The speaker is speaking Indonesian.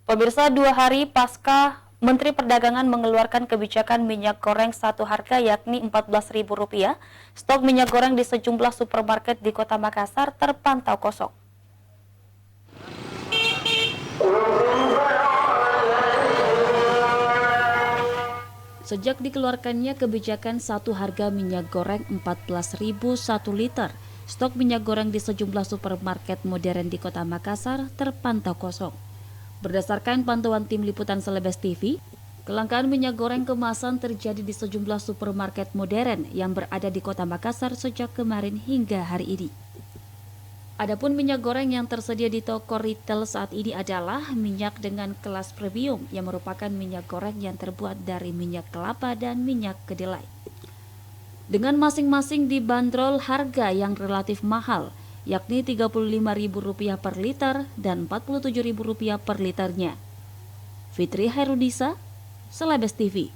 Pemirsa, 2 hari pasca Menteri Perdagangan mengeluarkan kebijakan minyak goreng satu harga yakni Rp14.000, stok minyak goreng di sejumlah supermarket di Kota Makassar terpantau kosong. Sejak dikeluarkannya kebijakan satu harga minyak goreng Rp14.000 1 liter, stok minyak goreng di sejumlah supermarket modern di Kota Makassar terpantau kosong. Berdasarkan pantauan tim liputan Selebes TV, kelangkaan minyak goreng kemasan terjadi di sejumlah supermarket modern yang berada di Kota Makassar sejak kemarin hingga hari ini. Adapun minyak goreng yang tersedia di toko retail saat ini adalah minyak dengan kelas premium yang merupakan minyak goreng yang terbuat dari minyak kelapa dan minyak kedelai. Dengan masing-masing dibanderol harga yang relatif mahal, yakni Rp35.000 per liter dan Rp47.000 per liternya. Fitri Hairudisa, Selebes TV.